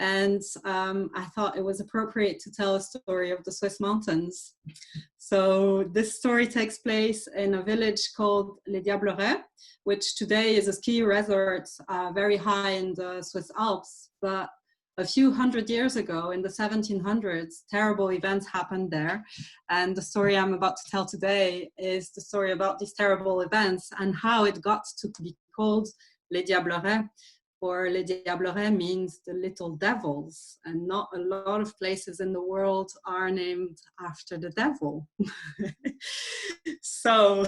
And I thought it was appropriate to tell a story of the Swiss mountains. So this story takes place in a village called Les Diablerets, which today is a ski resort very high in the Swiss Alps. But a few hundred years ago, in the 1700s, terrible events happened there. And the story I'm about to tell today is the story about these terrible events and how it got to be called Les Diablerets. Or Les Diablerets means the little devils, and not a lot of places in the world are named after the devil. So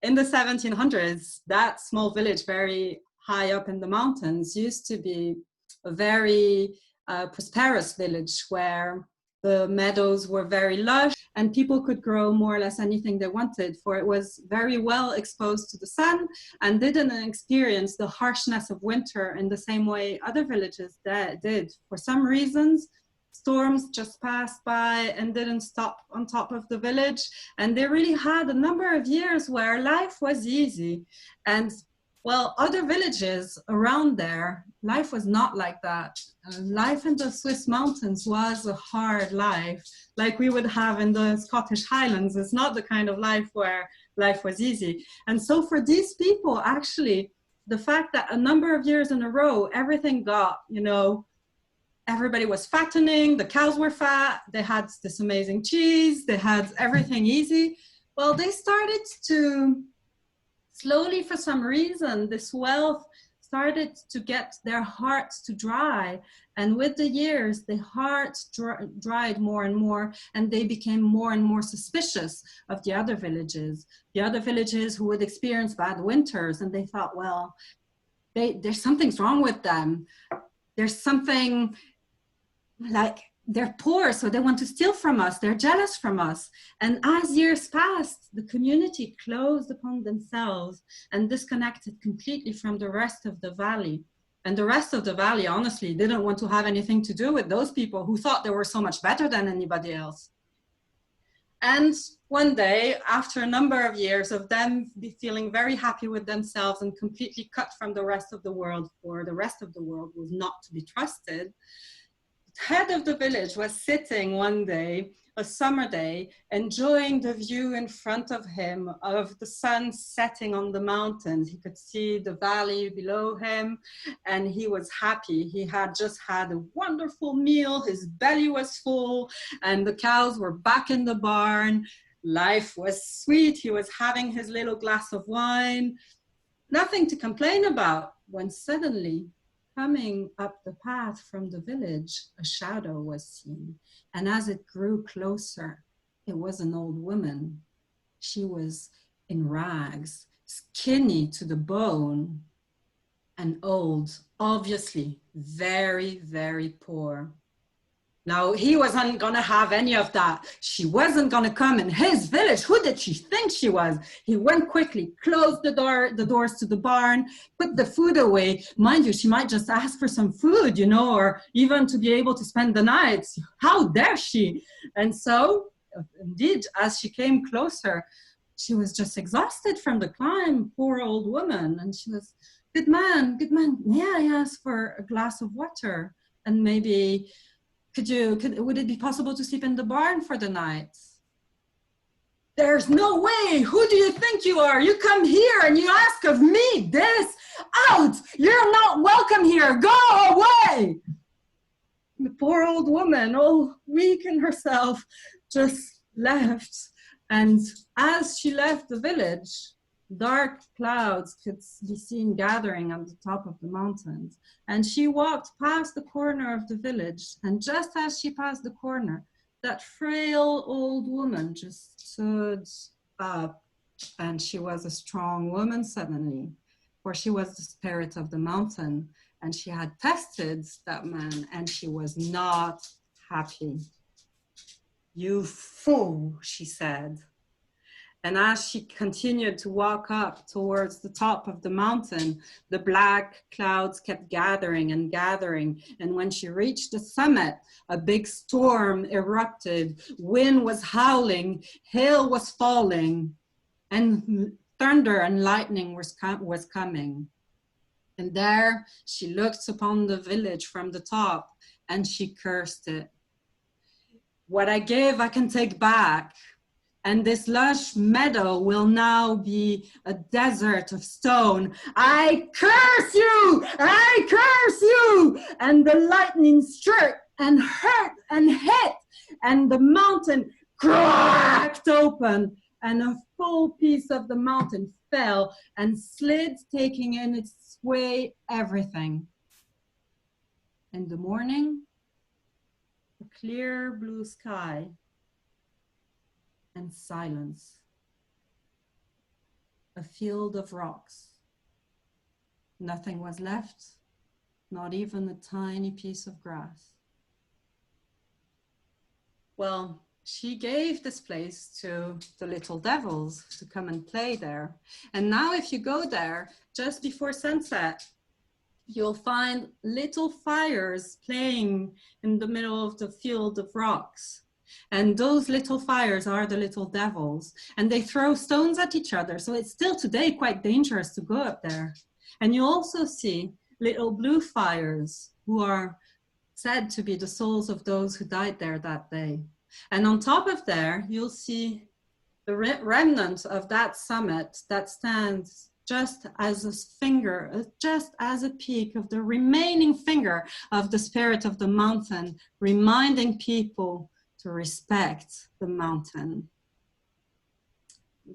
in the 1700s, that small village very high up in the mountains used to be a very prosperous village where the meadows were very lush and people could grow more or less anything they wanted, for it was very well exposed to the sun and didn't experience the harshness of winter in the same way other villages did. For some reasons, storms just passed by and didn't stop on top of the village. And they really had a number of years where life was easy. And well, other villages around there, life was not like that. Life in the Swiss mountains was a hard life, like we would have in the Scottish Highlands. It's not the kind of life where life was easy. And so for these people, actually, the fact that a number of years in a row, everything got, you know, everybody was fattening, the cows were fat, they had this amazing cheese, they had everything easy. Well, they started to slowly, for some reason, this wealth started to get their hearts to dry. And with the years, the hearts dried more and more, and they became more and more suspicious of the other villages who would experience bad winters. And they thought, well, there's something's wrong with them. There's something like, they're poor, so they want to steal from us. They're jealous from us. And as years passed, the community closed upon themselves and disconnected completely from the rest of the valley. And the rest of the valley, honestly, didn't want to have anything to do with those people who thought they were so much better than anybody else. And one day, after a number of years of them feeling very happy with themselves and completely cut from the rest of the world, for the rest of the world was not to be trusted, head of the village was sitting one day, a summer day, enjoying the view in front of him of the sun setting on the mountains. He could see the valley below him and he was happy. He had just had a wonderful meal, his belly was full and the cows were back in the barn. Life was sweet. He was having his little glass of wine, nothing to complain about, when suddenly, coming up the path from the village, a shadow was seen. And as it grew closer, it was an old woman. She was in rags, skinny to the bone, and old, obviously very, very poor. Now, he wasn't gonna have any of that. She wasn't gonna come in his village. Who did she think she was? He went quickly, closed the doors to the barn, put the food away. Mind you, she might just ask for some food, you know, or even to be able to spend the night. How dare she? And so, indeed, as she came closer, she was just exhausted from the climb, poor old woman. And she was, good man, may I ask for a glass of water? And maybe, would it be possible to sleep in the barn for the night? There's no way. Who do you think you are? You come here and you ask of me this? Out! You're not welcome here. Go away! The poor old woman, all weak in herself, just left. And as she left the village, dark clouds could be seen gathering on the top of the mountains. And she walked past the corner of the village. And just as she passed the corner, that frail old woman just stood up. And she was a strong woman suddenly, for she was the spirit of the mountain. And she had tested that man, and she was not happy. You fool, she said. And as she continued to walk up towards the top of the mountain, the black clouds kept gathering and gathering. And when she reached the summit, a big storm erupted. Wind was howling, hail was falling, and thunder and lightning was coming. And there she looked upon the village from the top, and she cursed it. What I gave, I can take back. And this lush meadow will now be a desert of stone. I curse you! I curse you! And the lightning struck and hurt and hit, and the mountain cracked open, and a full piece of the mountain fell and slid, taking in its way everything. In the morning, a clear blue sky and silence. A field of rocks. Nothing was left, not even a tiny piece of grass. Well, she gave this place to the little devils to come and play there. And now if you go there just before sunset, you'll find little fires playing in the middle of the field of rocks. And those little fires are the little devils, and they throw stones at each other. So it's still today quite dangerous to go up there. And you also see little blue fires who are said to be the souls of those who died there that day. And on top of there, you'll see the remnant of that summit that stands just as a finger, just as a peak of the remaining finger of the spirit of the mountain, reminding people to respect the mountain.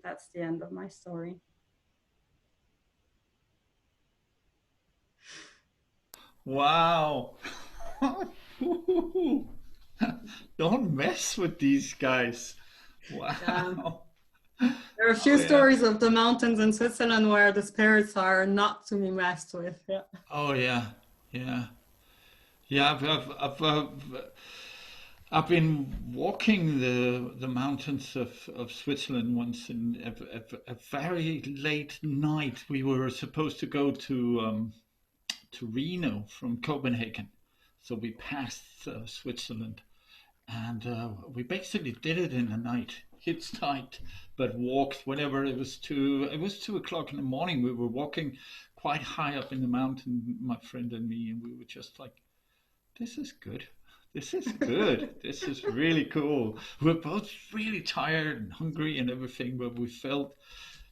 That's the end of my story. Wow. Don't mess with these guys. Wow. There are a few stories of the mountains in Switzerland where the spirits are not to be messed with. Yeah. Oh yeah, yeah, yeah. I've been walking the mountains of Switzerland once in a very late night. We were supposed to go to Reno from Copenhagen, so we passed Switzerland, and we basically did it in a night. It's tight, but walked whenever it was two. It was 2 o'clock in the morning. We were walking quite high up in the mountain, my friend and me, and we were just like, "This is good. This is good. This is really cool." We were both really tired and hungry and everything, but we felt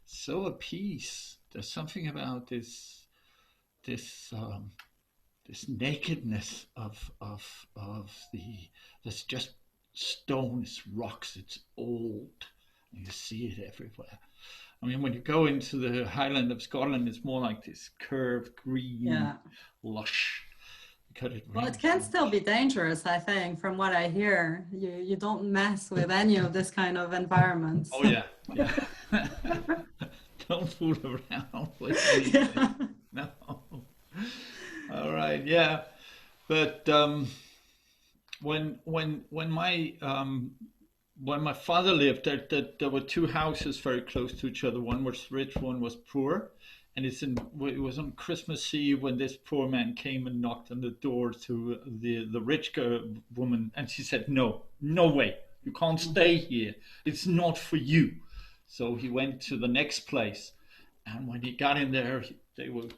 so at peace. There's something about this this nakedness of the there's just stone, it's rocks, it's old, and you see it everywhere. I mean, when you go into the Highland of Scotland, it's more like this curved green, lush. Well, it can still be dangerous, I think, from what I hear. You don't mess with any of this kind of environments. Oh yeah, yeah. Don't fool around with anything. Yeah. No. All right, yeah. But when my father lived, there were two houses very close to each other. One was rich, one was poor, and it was on Christmas Eve when this poor man came and knocked on the door to the rich woman, and she said, "No, no way, you can't stay here. It's not for you." So he went to the next place, and when he got in there, they were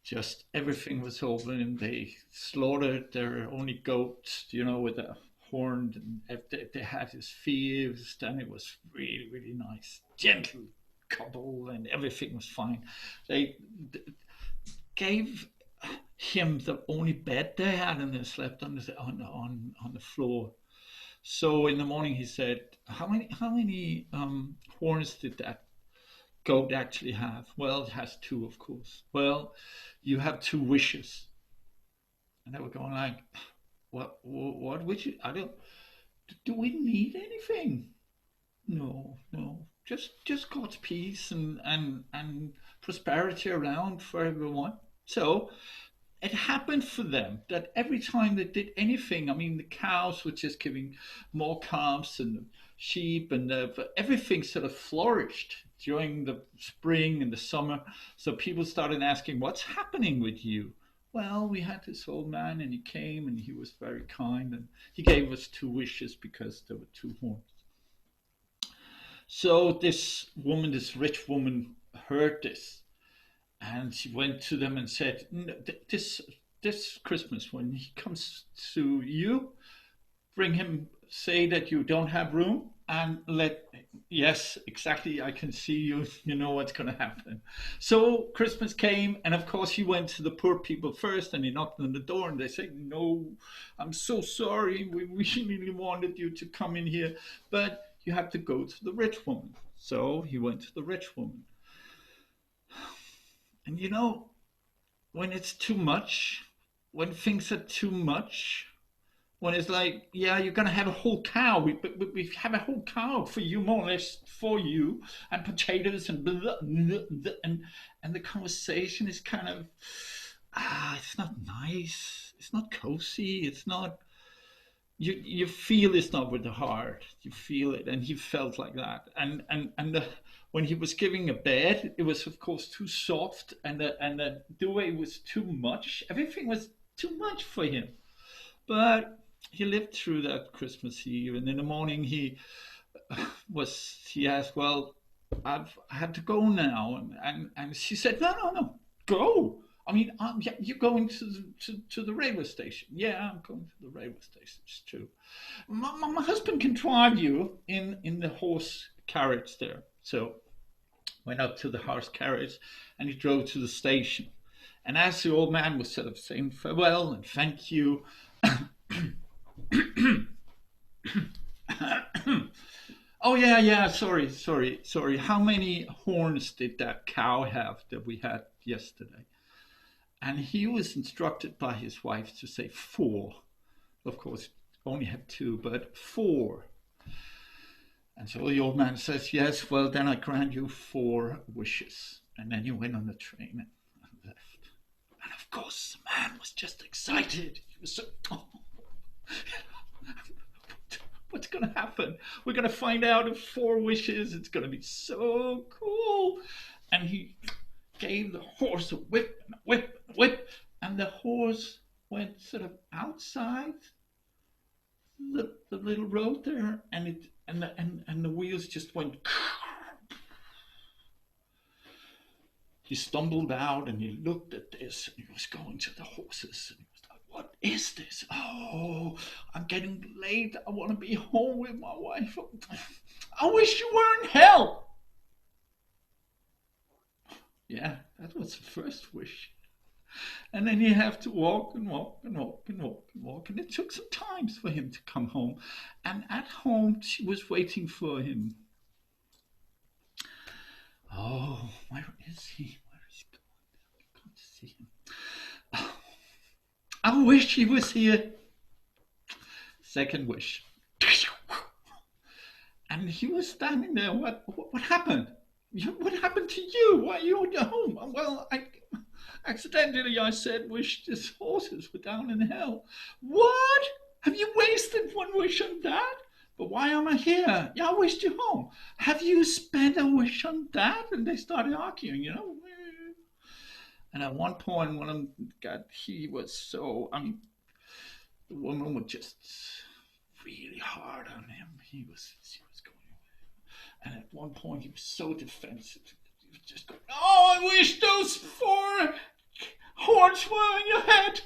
just everything was open, and they slaughtered their only goat, with a horn, and they had his feast, and it was really, really nice, gentle couple, and everything was fine. They gave him the only bed they had, and they slept on the floor. So in the morning he said, "How many horns did that goat actually have?" "Well, it has two, of course." "Well, you have two wishes." And they were going like, what wishes? I don't. Do we need anything? No, no. Just God's peace and prosperity around for everyone. So it happened for them that every time they did anything, I mean, the cows were just giving more calves, and the sheep, and everything sort of flourished during the spring and the summer. So people started asking, "What's happening with you?" "Well, we had this old man, and he came, and he was very kind, and he gave us two wishes because there were two horns." So this rich woman, heard this, And she went to them and said, this Christmas, when he comes to you, bring him, say that you don't have room, and yes, exactly, I can see you, you know what's going to happen. So Christmas came, and of course he went to the poor people first, and he knocked on the door, and they said, no, I'm so sorry, we really wanted you to come in here, but you have to go to the rich woman. So he went to the rich woman. And you know, when it's too much, when things are too much, when it's like, yeah, you're going to have a whole cow. We have a whole cow for you, more or less, for you, and potatoes and blah, blah, blah, and the conversation is kind of, it's not nice. It's not cozy. It's not, you feel it's not with the heart. You feel it, and he felt like that. When he was giving a bed, it was of course too soft, and the DuEt was too much. Everything was too much for him. But he lived through that Christmas Eve, and in the morning he asked, well, I have to go now, and she said, no, go. I mean, you're going to the railway station. Yeah, I'm going to the railway station. It's true. My husband can drive you in the horse carriage there. So went up to the horse carriage, and he drove to the station. And as the old man was sort of saying farewell and thank you, oh yeah, sorry. How many horns did that cow have that we had yesterday? And he was instructed by his wife to say 4. Of course, only had 2, but 4. And so the old man says, yes, well, then I grant you 4 wishes. And then he went on the train and left. And of course, the man was just excited. He was so, what's going to happen? We're going to find out in 4 wishes. It's going to be so cool. And he gave the horse a whip and a whip and a whip. And the horse went sort of outside the little road there, and the wheels just went. He stumbled out and he looked at this, and he was going to the horses, and he was like, what is this? Oh, I'm getting late. I want to be home with my wife. I wish you were in hell. Yeah, that was the first wish. And then you have to walk and walk and walk and walk and walk. And it took some time for him to come home. And at home, she was waiting for him. Oh, where is he? Where is he going? I can't see him. Oh, I wish he was here. Second wish. And he was standing there. What happened? What happened to you? Why are you on your home? Well, accidentally I said wish these horses were down in hell. What? Have you wasted 1 wish on that? But why am I here? Yeah, I wished you home. Have you spent a wish on that? And they started arguing, you know. And at one point, one of them he was so, the woman was just really hard on him. She was going away. And at one point, he was so defensive. He was just going, oh, I wish those 4 horns were on your head.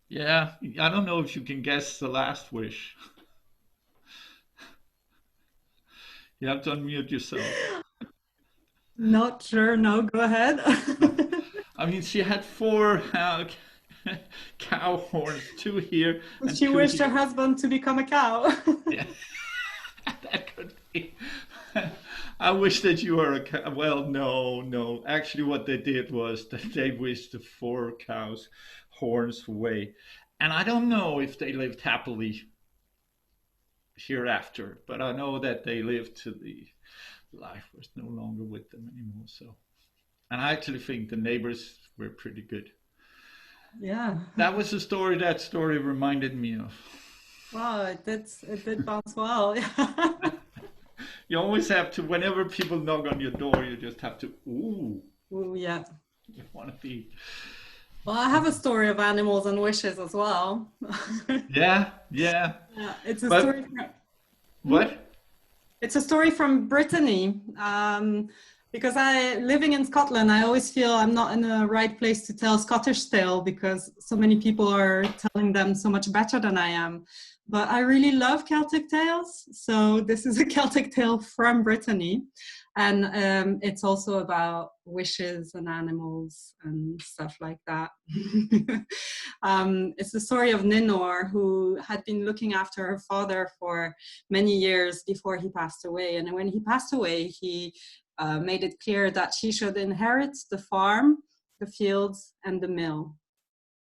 Yeah, I don't know if you can guess the last wish. You have to unmute yourself. Not sure. No, go ahead. I mean, she had 4 cow horns, 2 here. And she 2 wished here. her husband to become a cow. Yeah, that could be. I wish that you were a cow. Well, no. Actually, what they did was that they wished the 4 cows' horns away. And I don't know if they lived happily hereafter, but I know that they lived to the life was no longer with them anymore. So, and I actually think the neighbors were pretty good. Yeah. That was the story that story reminded me of. Wow, it did bounce well. You always have to, whenever people knock on your door, you just have to, ooh, yeah. You want to be. Well, I have a story of animals and wishes as well. Yeah. It's a story. What? It's a story from Brittany. Because living in Scotland, I always feel I'm not in the right place to tell Scottish tale because so many people are telling them so much better than I am. But I really love Celtic tales. So this is a Celtic tale from Brittany. And it's also about wishes and animals and stuff like that. It's the story of Ninor, who had been looking after her father for many years before he passed away. And when he passed away, he made it clear that she should inherit the farm, the fields, and the mill.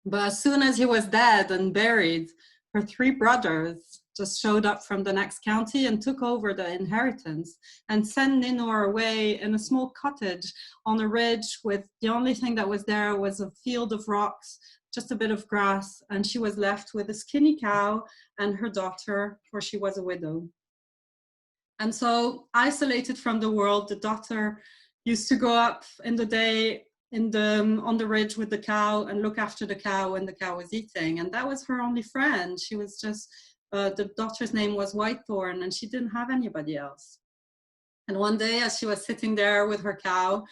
But as soon as he was dead and buried, her 3 brothers just showed up from the next county and took over the inheritance and sent Ninor away in a small cottage on a ridge with the only thing that was there was a field of rocks, just a bit of grass, and she was left with a skinny cow and her daughter, for she was a widow. And so, isolated from the world, the daughter used to go up in the day on the ridge with the cow and look after the cow when the cow was eating. And that was her only friend. She was just, the daughter's name was Whitethorn, and she didn't have anybody else. And one day, as she was sitting there with her cow,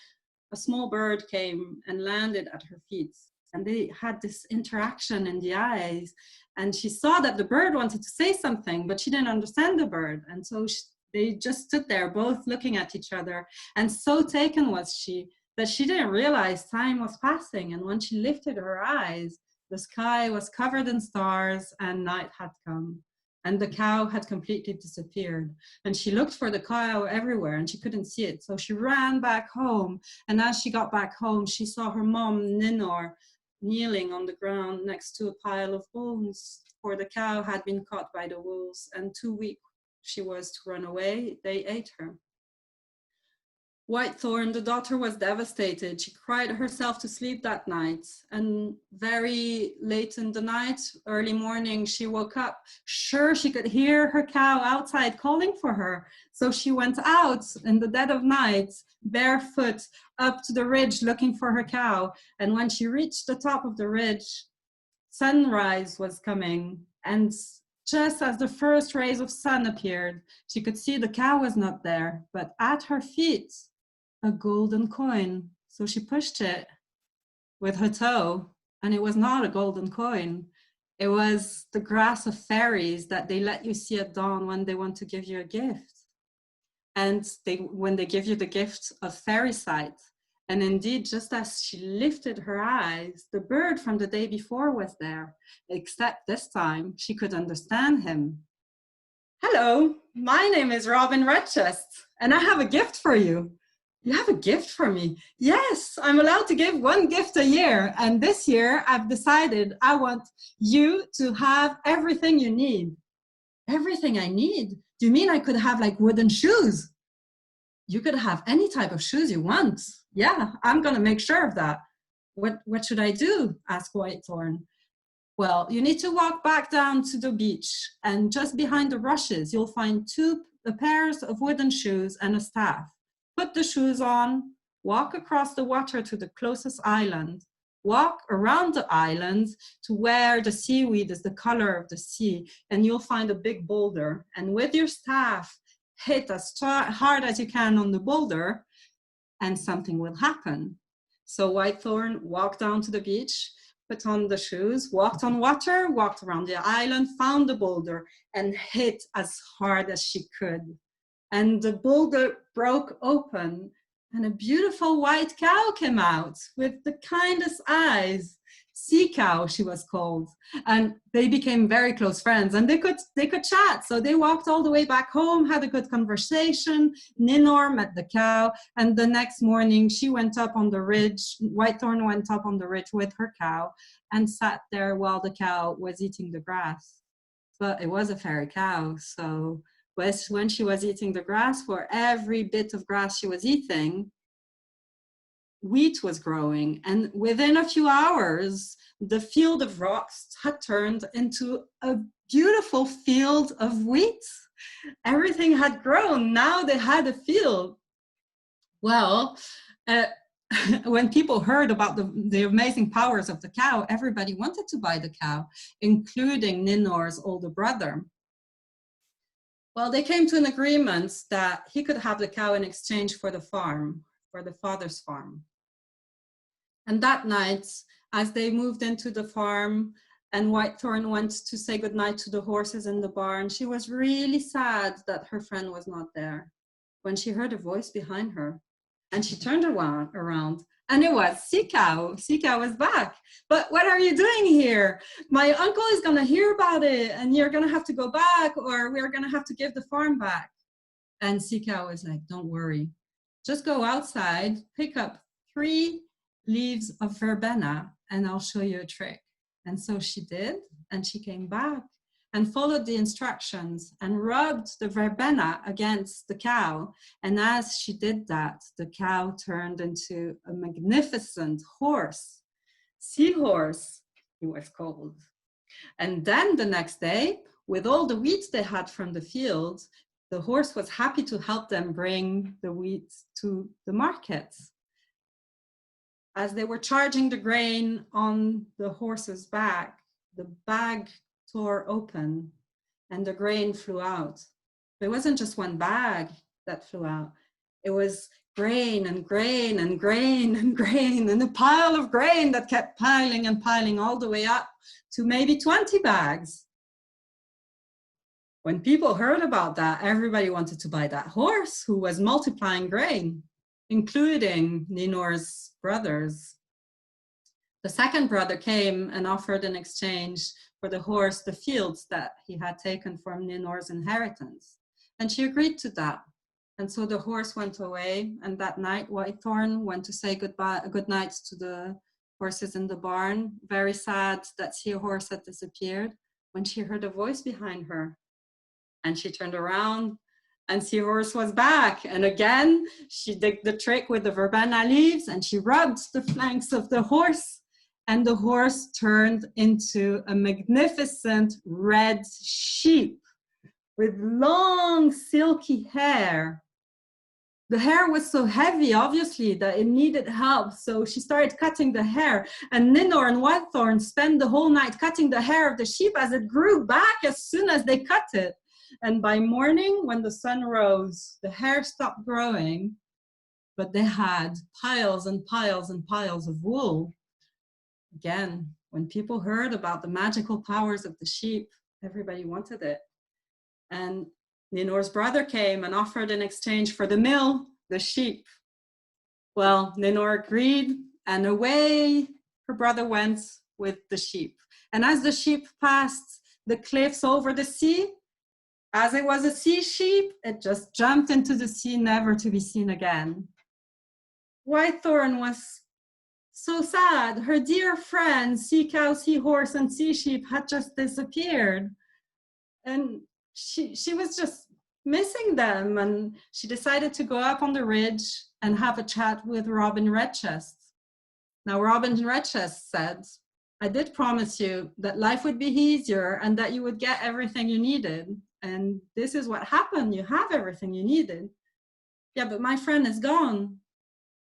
a small bird came and landed at her feet. And they had this interaction in the eyes. And she saw that the bird wanted to say something, but she didn't understand the bird. And so they just stood there, both looking at each other. And so taken was she that she didn't realize time was passing. And when she lifted her eyes, the sky was covered in stars and night had come. And the cow had completely disappeared. And she looked for the cow everywhere and she couldn't see it. So she ran back home. And as she got back home, she saw her mom, Ninor, kneeling on the ground next to a pile of bones, for the cow had been caught by the wolves, and too weak she was to run away. They ate her. Whitethorn, the daughter, was devastated. She cried herself to sleep that night. And very late in the night, early morning, she woke up. Sure, she could hear her cow outside calling for her. So she went out in the dead of night, barefoot, up to the ridge looking for her cow. And when she reached the top of the ridge, sunrise was coming. And just as the first rays of sun appeared, she could see the cow was not there, but at her feet, a golden coin. So she pushed it with her toe, and it was not a golden coin. It was the grass of fairies that they let you see at dawn when they want to give you a gift. And when they give you the gift of fairy sight. And indeed, just as she lifted her eyes, the bird from the day before was there, except this time she could understand him. Hello, my name is Robin Redchest, and I have a gift for you. You have a gift for me? Yes, I'm allowed to give 1 gift a year. And this year I've decided I want you to have everything you need. Everything I need? Do you mean I could have like wooden shoes? You could have any type of shoes you want. Yeah, I'm going to make sure of that. What should I do? Asked Whitethorn. Well, you need to walk back down to the beach, and just behind the rushes, you'll find 2 pairs of wooden shoes and a staff. Put the shoes on, walk across the water to the closest island, walk around the island to where the seaweed is the color of the sea, and you'll find a big boulder. And with your staff, hit as hard as you can on the boulder, and something will happen. So Whitethorn walked down to the beach, put on the shoes, walked on water, walked around the island, found the boulder, and hit as hard as she could. And the boulder broke open, and a beautiful white cow came out with the kindest eyes. Sea Cow, she was called. And they became very close friends, and they could chat. So they walked all the way back home, had a good conversation. Ninor met the cow, and the next morning she went up on the ridge. Whitethorn went up on the ridge with her cow and sat there while the cow was eating the grass. But it was a fairy cow, so when she was eating the grass, for every bit of grass she was eating, wheat was growing. And within a few hours, the field of rocks had turned into a beautiful field of wheat. Everything had grown. Now they had a field. Well, when people heard about the amazing powers of the cow, everybody wanted to buy the cow, including Ninor's older brother. Well, they came to an agreement that he could have the cow in exchange for the farm, for the father's farm. And that night, as they moved into the farm and Whitethorn went to say goodnight to the horses in the barn, she was really sad that her friend was not there when she heard a voice behind her. And she turned around and it was Sea Cow. Sea Cow was back. But what are you doing here? My uncle is going to hear about it and you're going to have to go back, or we're going to have to give the farm back. And Sea Cow was like, don't worry. Just go outside, pick up 3 leaves of verbena and I'll show you a trick. And so she did, and she came back and followed the instructions and rubbed the verbena against the cow. And as she did that, the cow turned into a magnificent horse, seahorse, he was called. And then the next day, with all the wheat they had from the field, the horse was happy to help them bring the wheat to the markets. As they were charging the grain on the horse's back, the bag tore open and the grain flew out. It wasn't just one bag that flew out. It was grain and grain and grain and grain and a pile of grain that kept piling and piling all the way up to maybe 20 bags. When people heard about that, everybody wanted to buy that horse who was multiplying grain, including Ninor's brothers. The second brother came and offered in exchange for the horse the fields that he had taken from Ninor's inheritance. And she agreed to that. And so the horse went away, and that night Whitethorn went to say good night to the horses in the barn, very sad that Seahorse had disappeared, when she heard a voice behind her. And she turned around and Seahorse was back. And again, she did the trick with the verbena leaves and she rubbed the flanks of the horse, and the horse turned into a magnificent red sheep with long silky hair. The hair was so heavy, obviously, that it needed help. So she started cutting the hair, and Ninor and Whitethorn spent the whole night cutting the hair of the sheep as it grew back as soon as they cut it. And by morning, when the sun rose, the hair stopped growing, but they had piles and piles and piles of wool. Again, when people heard about the magical powers of the sheep, everybody wanted it. And Ninor's brother came and offered in exchange for the mill, the sheep. Well, Ninor agreed, and away her brother went with the sheep. And as the sheep passed the cliffs over the sea, as it was a sea sheep, it just jumped into the sea, never to be seen again. Whitethorn was so sad. Her dear friends, Sea Cow, Seahorse, and Sea Sheep had just disappeared. And she was just missing them, and she decided to go up on the ridge and have a chat with Robin Redchest. Now, Robin Redchest said, I did promise you that life would be easier and that you would get everything you needed. And this is what happened. You have everything you needed. Yeah, but my friend is gone.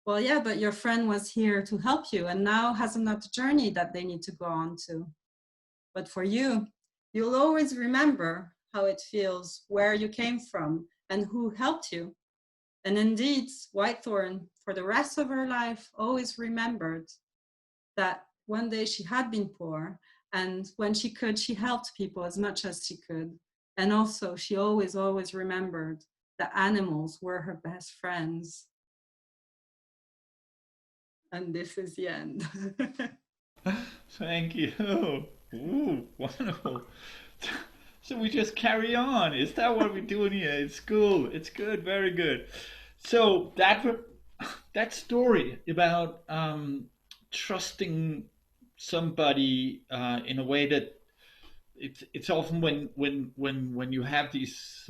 Well, yeah, but your friend was here to help you and now has another journey that they need to go on to. But for you, you'll always remember how it feels, where you came from, and who helped you. And indeed, Whitethorn, for the rest of her life, always remembered that one day she had been poor, and when she could, she helped people as much as she could. And also, she always remembered that animals were her best friends. And this is the end. Thank you. Ooh, wonderful. So we just carry on. Is that what we're doing here? It's cool. It's good. Very good. So that story about trusting somebody in a way that it's often when you have these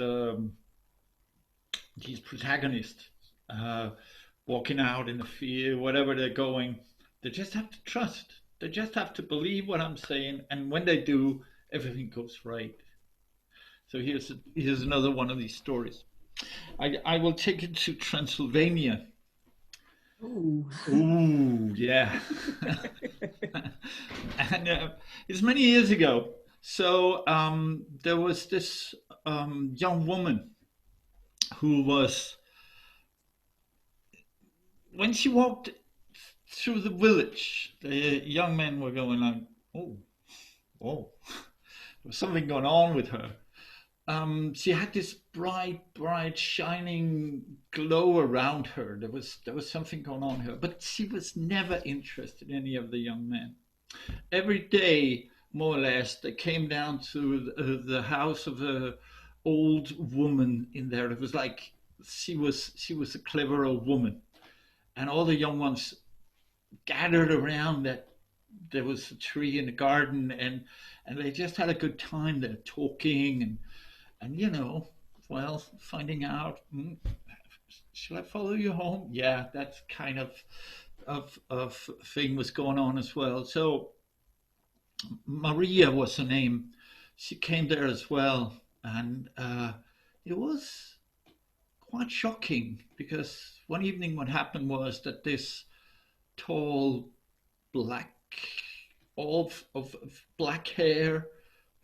protagonists walking out in the field, whatever they're going, they just have to trust. They just have to believe what I'm saying, and when they do, everything goes right. So here's another one of these stories. I will take it to Transylvania. Ooh, yeah. And it's many years ago. So there was this young woman who was, when she walked through the village, the young men were going like, oh, oh, there's something going on with her. She had this bright, shining glow around her. There was something going on her, but she was never interested in any of the young men. Every day, more or less, they came down to the house of the old woman in there. It was like she was a clever old woman, and all the young ones gathered around that. There was a tree in the garden, and they just had a good time there, talking and well, finding out. Shall I follow you home? Yeah, that kind of thing was going on as well. So Maria was her name. She came there as well, and it was quite shocking because one evening what happened was that this tall black, all of black hair,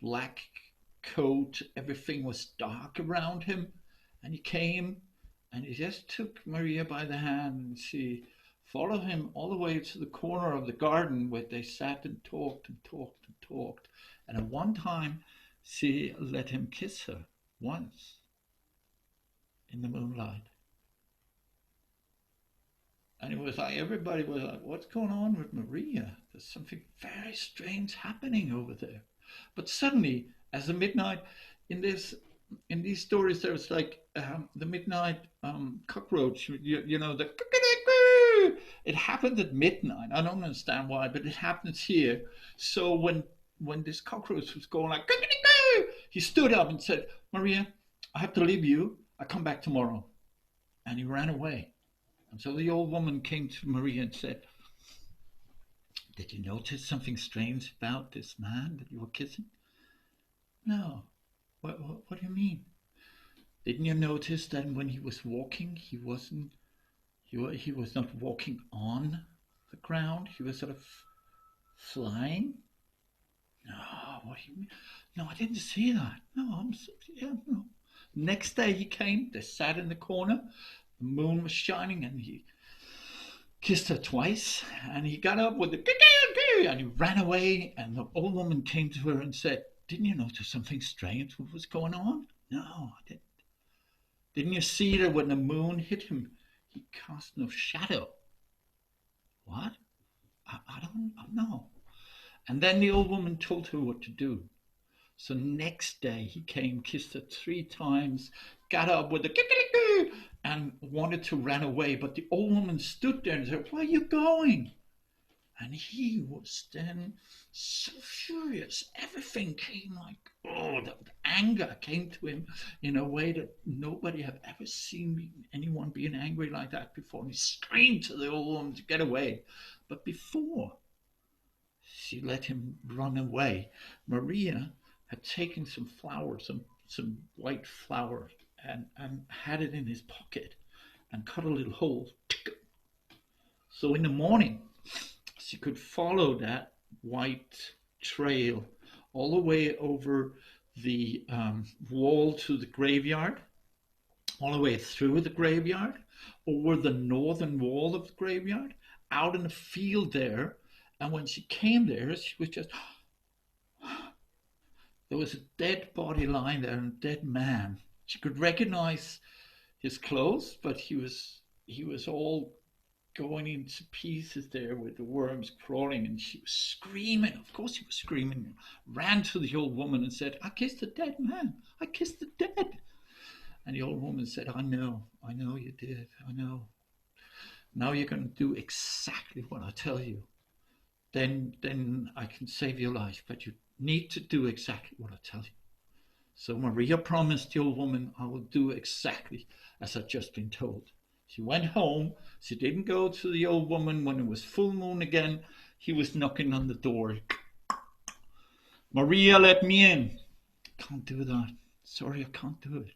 black coat, everything was dark around him, and he came and he just took Maria by the hand, and she followed him all the way to the corner of the garden where they sat and talked and talked and talked. And at one time she let him kiss her once in the moonlight. And it was like everybody was like, what's going on with Maria? There's something very strange happening over there. But suddenly, as the midnight, in these stories, there was like the midnight cockroach. You know, the it happened at midnight. I don't understand why, but it happens here. So when this cockroach was going like, he stood up and said, Maria, I have to leave you. I'll come back tomorrow. And he ran away. And so the old woman came to Maria and said, did you notice something strange about this man that you were kissing? No. What do you mean? Didn't you notice that when he was walking, he was not walking on the ground? He was sort of flying? No, what do you mean? No, I didn't see that. No, no. Next day he came, they sat in the corner, the moon was shining, and he kissed her twice, and he got up with the and he ran away, and the old woman came to her and said, didn't you notice something strange? What was going on? No, I didn't. Didn't you see that when the moon hit him, he cast no shadow? What? I don't know. And then the old woman told her what to do. So next day he came, kissed her 3 times, got up with the and wanted to run away. But the old woman stood there and said, where are you going? And he was then so furious. Everything came like, the anger came to him in a way that nobody had ever seen anyone being angry like that before. And he screamed to the old woman to get away. But before she let him run away, Maria had taken some flour, some white flour, and had it in his pocket and cut a little hole. So in the morning, she could follow that white trail all the way over the wall to the graveyard, all the way through the graveyard, over the northern wall of the graveyard, out in the field there. And when she came there, she was just, there was a dead body lying there and a dead man. She could recognize his clothes, but he was all going into pieces there with the worms crawling, and she was screaming. Of course she was screaming. Ran to the old woman and said, I kissed the dead man. I kissed the dead. And the old woman said, I know you did. I know. Now you're going to do exactly what I tell you. Then I can save your life, but you need to do exactly what I tell you. So Maria promised the old woman, I will do exactly as I've just been told. She went home. She didn't go to the old woman when it was full moon again. He was knocking on the door. Maria, let me in. Can't do that. Sorry, I can't do it.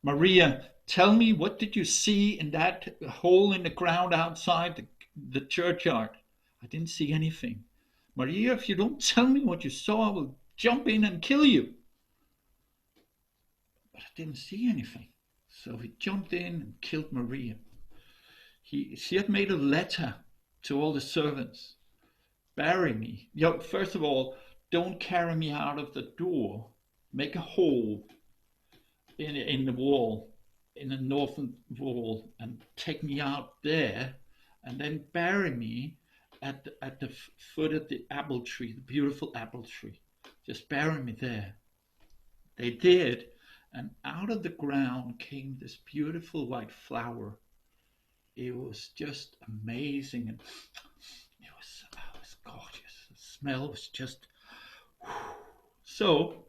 Maria, tell me, what did you see in that hole in the ground outside the churchyard? I didn't see anything. Maria, if you don't tell me what you saw, I will jump in and kill you. but I didn't see anything. So he jumped in and killed Maria. She had made a letter to all the servants. Bury me. First of all, don't carry me out of the door. Make a hole in the wall, in the northern wall, and take me out there, and then bury me at the foot of the apple tree, the beautiful apple tree. Just bury me there. They did, and out of the ground came this beautiful white flower. It was just amazing, and it was gorgeous. The smell was just... So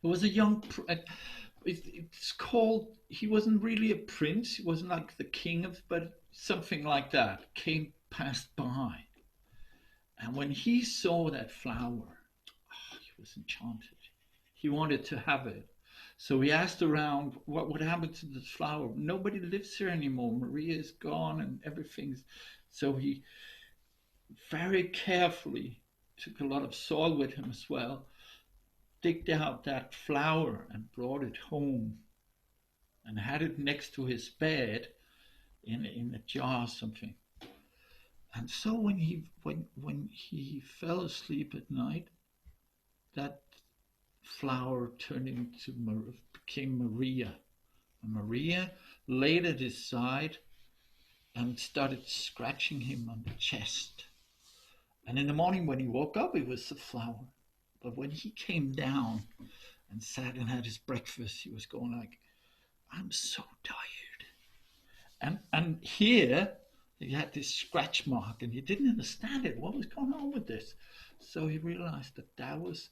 it was a young... It's called... He wasn't really a prince. He wasn't like the king of... But something like that came passed by. And when he saw that flower, he was enchanted. He wanted to have it. So he asked around, what would happen to this flower? Nobody lives here anymore. Maria is gone and everything's... So he very carefully took a lot of soil with him as well, digged out that flower and brought it home and had it next to his bed in a jar or something. And so when he fell asleep at night, that flower became Maria. And Maria laid at his side and started scratching him on the chest. And in the morning when he woke up, it was the flower. But when he came down and sat and had his breakfast, he was going like, I'm so tired. And here he had this scratch mark and he didn't understand it. What was going on with this? So he realized that was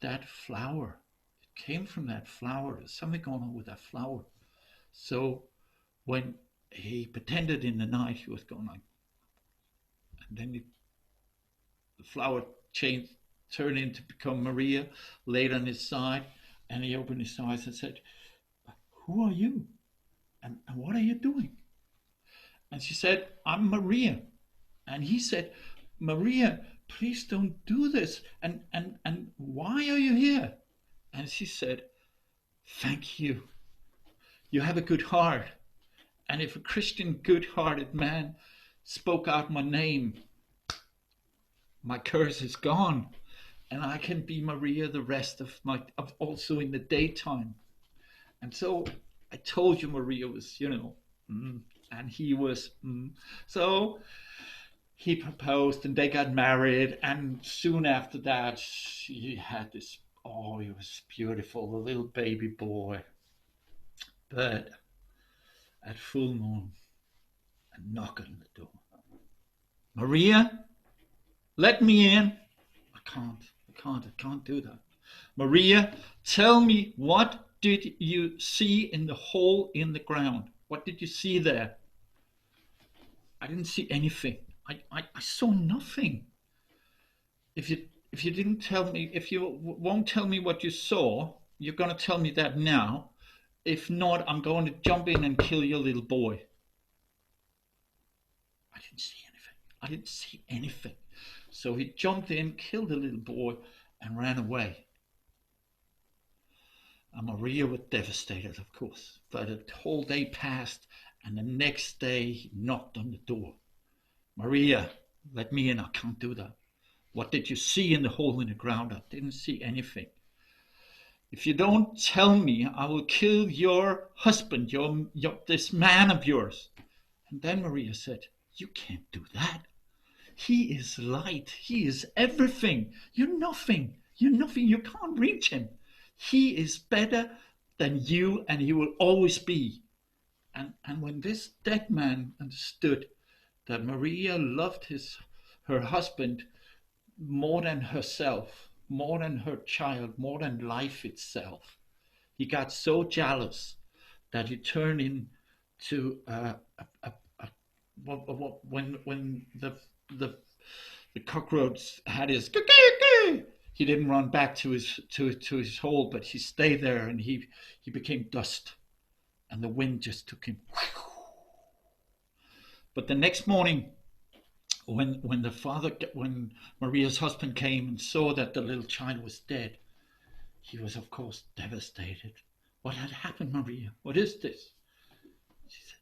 that flower. It came from that flower. There's something going on with that flower. So when he pretended in the night, he was going like, and then the flower turned into become Maria, laid on his side, and he opened his eyes and said, who are you? And what are you doing? And she said, I'm Maria. And he said, Maria, please don't do this. And why are you here? And she said, thank you. You have a good heart. And if a Christian good-hearted man spoke out my name, my curse is gone. And I can be Maria the rest of also in the daytime. And so I told you Maria was, and he was, So he proposed and they got married. And soon after that, he had this, he was beautiful, a little baby boy. But at full moon, a knock on the door. Maria, let me in. I can't do that. Maria, tell me, what did you see in the hole in the ground? What did you see there? I didn't see anything. I saw nothing. If you didn't tell me, if you won't tell me what you saw, you're going to tell me that now. If not, I'm going to jump in and kill your little boy. I didn't see anything. So he jumped in, killed the little boy, and ran away. And Maria was devastated, of course. But the whole day passed, and the next day he knocked on the door. Maria, let me in, I can't do that. What did you see in the hole in the ground? I didn't see anything. If you don't tell me, I will kill your husband, this man of yours. And then Maria said, you can't do that. He is light. He is everything. You're nothing. You can't reach him. He is better than you, and he will always be. And when this dead man understood that Maria loved her husband more than herself, more than her child, more than life itself, he got so jealous that he turned into when the cockroach had his, he didn't run back to his hole, but he stayed there, and he became dust, and the wind just took him. But the next morning, when Maria's husband came and saw that the little child was dead, he was of course devastated. What had happened, Maria? What is this? She said,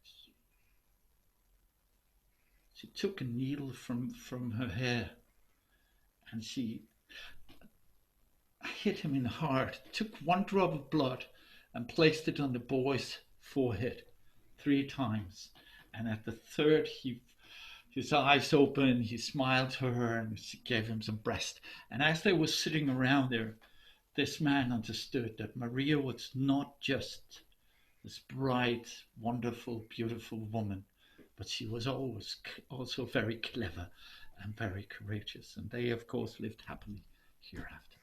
she took a needle from her hair and she hit him in the heart, took one drop of blood and placed it on the boy's forehead 3 times. And at the third, his eyes opened, he smiled to her and she gave him some breast. And as they were sitting around there, this man understood that Maria was not just this bright, wonderful, beautiful woman, but she was always also very clever and very courageous. And they, of course, lived happily hereafter.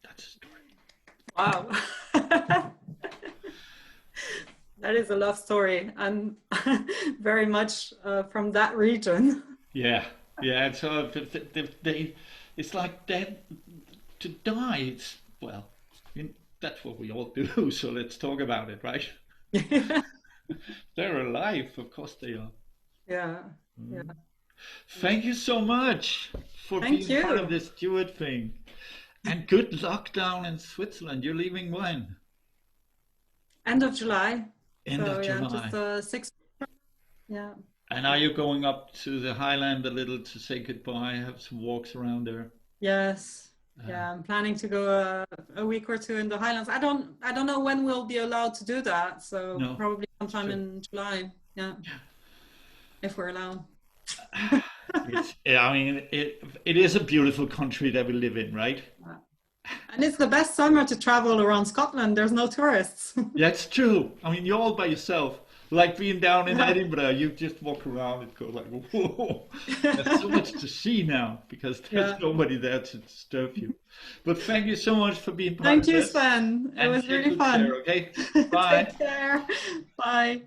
That's the story. Wow. That is a love story, and very much from that region. Yeah. So it's like to die. It's, well, that's what we all do. So let's talk about it, right? They're alive, of course they are. Yeah. Yeah. Thank you so much for being part of this DuEt thing, and good luck down in Switzerland. You're leaving when? End of July. End of July. Just 6. Yeah. And are you going up to the Highland a little to say goodbye, have some walks around there? Yes. Yeah, I'm planning to go a week or 2 in the Highlands. I don't know when we'll be allowed to do that. So probably sometime in July. Yeah. If we're allowed. I mean, it is a beautiful country that we live in, right? And it's the best summer to travel around Scotland. There's no tourists. That's true. I mean, you're all by yourself. Like being down in Edinburgh, you just walk around and go like, whoa, there's so much to see now because there's nobody there to disturb you. But thank you so much for being part of this. Thank you, Sven. It was really fun. Care, okay? Bye. Take care. Bye.